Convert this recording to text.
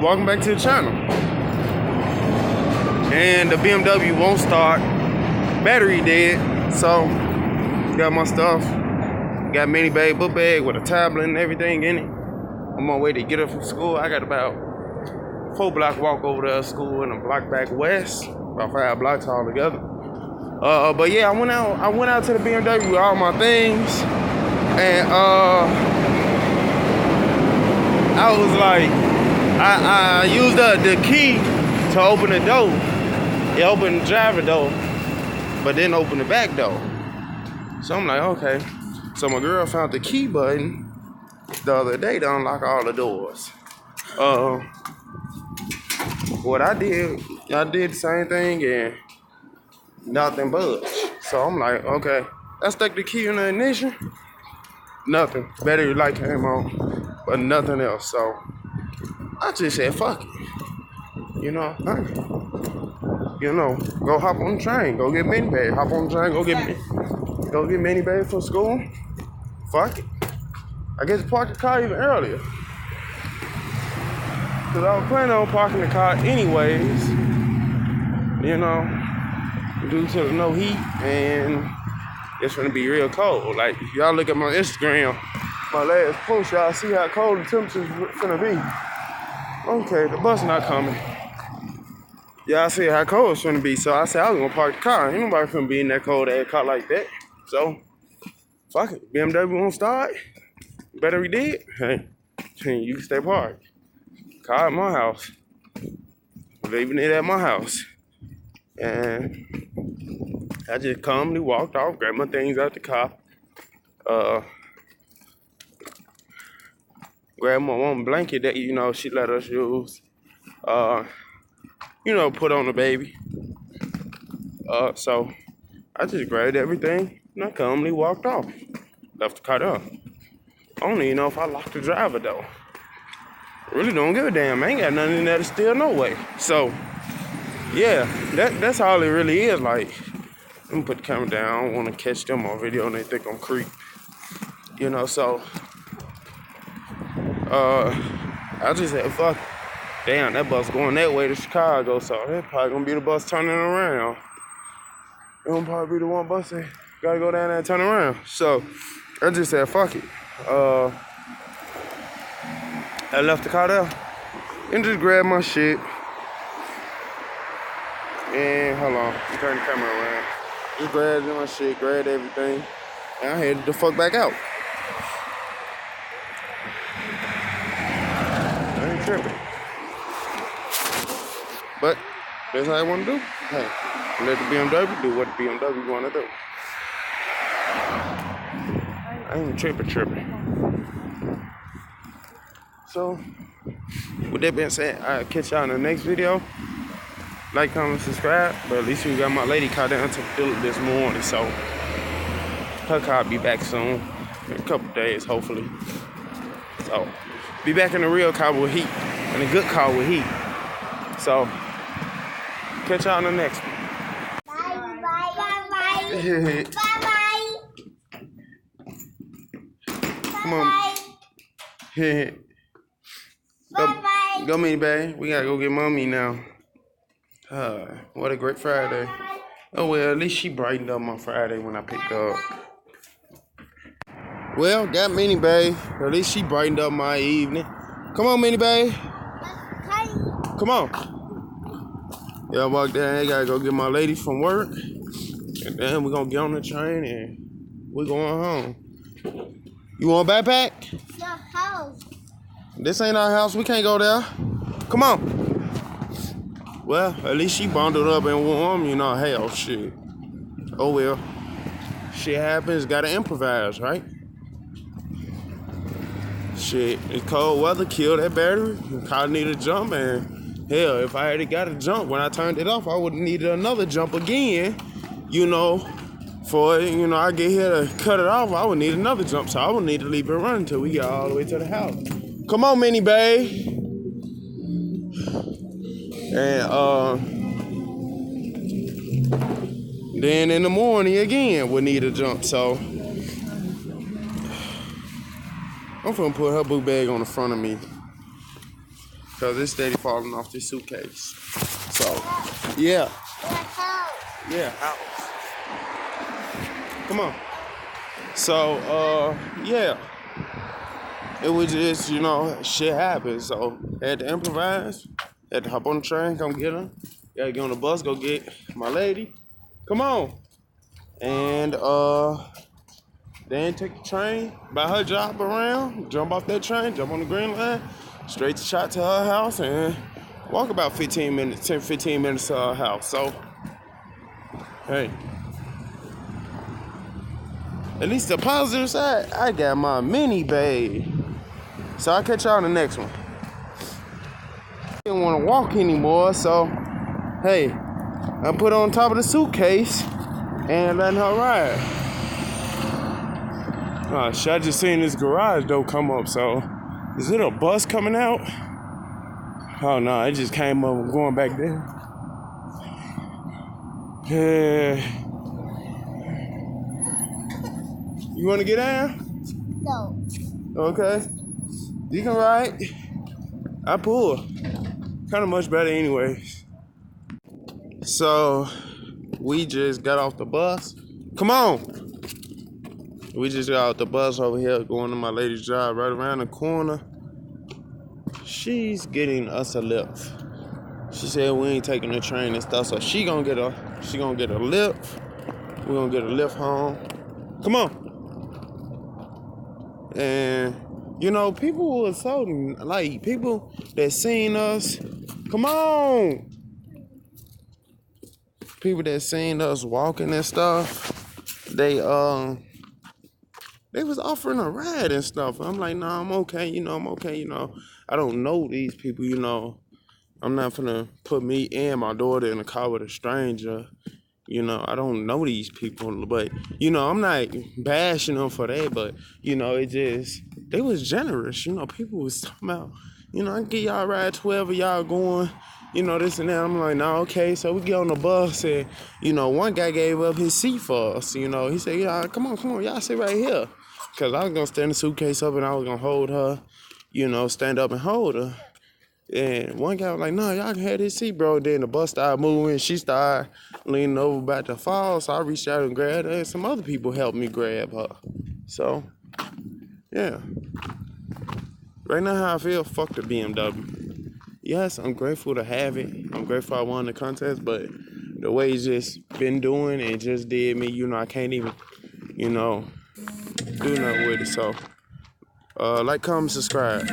welcome back to the channel. And the BMW won't start. Battery dead. So, got my stuff. Got mini bag, book bag with a tablet and everything in it. I'm on my way to get her from school. I got about 4 block walk over to school and a block back west. About 5 blocks all together. But yeah, I went out to the BMW with all my things. And I was like, I used the key to open the door. It opened the driver door, but didn't open the back door. So I'm like, okay. So my girl found the key button the other day to unlock all the doors. What I did the same thing and nothing budged. So I'm like, okay. I stuck the key in the ignition. Nothing. Battery light came on, but nothing else. So I just said, fuck it. Go hop on the train, go get mini bag. Hop on the train, go get mini bag for school. Fuck it. I get to park the car even earlier. Cause I was planning on parking the car anyways, due to the no heat, and it's gonna be real cold. Like, if y'all look at my Instagram, my last post, y'all see how cold the temperature's gonna be. Okay, the bus not coming. Y'all see how cold it's gonna be. So I said I was gonna park the car. Ain't nobody gonna be in that cold ass car like that. So, fuck it. BMW won't start. Battery dead. Hey, you can stay parked. Car at my house. Leaving it at my house. And I just calmly walked off, grabbed my things out the car. Grabbed my one blanket that, she let us use. Put on the baby. So I just grabbed everything and I calmly walked off. Left the car there. I don't even know if I locked the driver though. Really don't give a damn. I ain't got nothing in there to steal no way. So yeah, that's all it really is. Like, let me put the camera down. I don't want to catch them on video and they think I'm creep. So I just said, fuck it. Damn, that bus going that way to Chicago, so that's probably gonna be the bus turning around. It gonna probably be the one bus that gotta go down there and turn around. So I just said, fuck it. I left the car there and just grabbed my shit. And hold on, turn the camera around. Just grabbed my shit, grabbed everything, and I headed the fuck back out. I ain't tripping. But that's how I want to do. Hey, let the BMW do what the BMW want to do. I ain't tripping. So, with that being said, I'll catch y'all in the next video. Like, comment, subscribe. But at least we got my lady car down to Philip this morning. So, her car will be back soon. In a couple days, hopefully. So, be back in the real car with heat. And a good car with heat. So, catch y'all in the next one. Bye. Come on. Go me, babe. We gotta go get mommy now. What a great Friday. Oh well, at least she brightened up my Friday when I picked her up. Well, got Minnie, babe. At least she brightened up my evening. Come on, Minnie, babe. Come on. Yeah, I walked down. I gotta go get my lady from work. And then we're gonna get on the train and we're going home. You want a backpack? Your house. This ain't our house. We can't go there. Come on. Well, at least she bundled up and warm, hell, shit. Oh well. Shit happens, gotta improvise, right? Shit, it's cold weather, killed that battery. I needed a jump, and hell, if I had got a jump when I turned it off, I would have needed another jump again, for I get here to cut it off, I would need another jump, so I would need to leave it running until we get all the way to the house. Come on, Minnie babe. And then in the morning again, we'll need a jump, so I'm gonna put her book bag on the front of me. Cause it's steady falling off this suitcase. So, yeah. Yeah, house. Come on. So, yeah. It was just, you know, shit happened. So, had to improvise. Had to hop on the train, come get her. Gotta get on the bus, go get my lady. Come on. And, then take the train, buy her job around, jump off that train, jump on the green line, straight to shot to her house, and walk about 15 minutes, 10, 15 minutes to her house. So, hey. At least the positive side, I got my mini babe. So I'll catch y'all in the next one. I didn't want to walk anymore, so hey, I put on top of the suitcase and letting her ride. Oh shit, I just seen this garage door come up, so is it a bus coming out? Oh no, it just came up. I'm going back there. Yeah. You want to get down? No. Okay. You can ride. I pull. Kind of much better anyways. So, we just got off the bus. Come on. We just got off the bus over here going to my lady's job right around the corner. She's getting us a lift. She said we ain't taking the train and stuff, so she gonna get a lift. We're gonna get a lift home. Come on. And you know, people were so like people that seen us. Come on. People that seen us walking and stuff, they was offering a ride and stuff. I'm like, nah, I'm okay, I'm okay, I don't know these people, I'm not gonna put me and my daughter in a car with a stranger. I don't know these people, but, I'm not bashing them for that, but, it just, they was generous, people was talking about, I can get y'all a ride to wherever y'all going, this and that. I'm like, nah, okay, so we get on the bus, and, one guy gave up his seat for us, he said, yeah, come on, y'all sit right here, because I was gonna stand the suitcase up, and I was gonna hold her, stand up and hold her. And one guy was like, no, y'all can have this seat, bro. Then the bus started moving. She started leaning over about to fall. So I reached out and grabbed her. And some other people helped me grab her. So, yeah. Right now, how I feel, fuck the BMW. Yes, I'm grateful to have it. I'm grateful I won the contest. But the way it's just been doing, it just did me. I can't even, do nothing with it. So, like, comment, subscribe.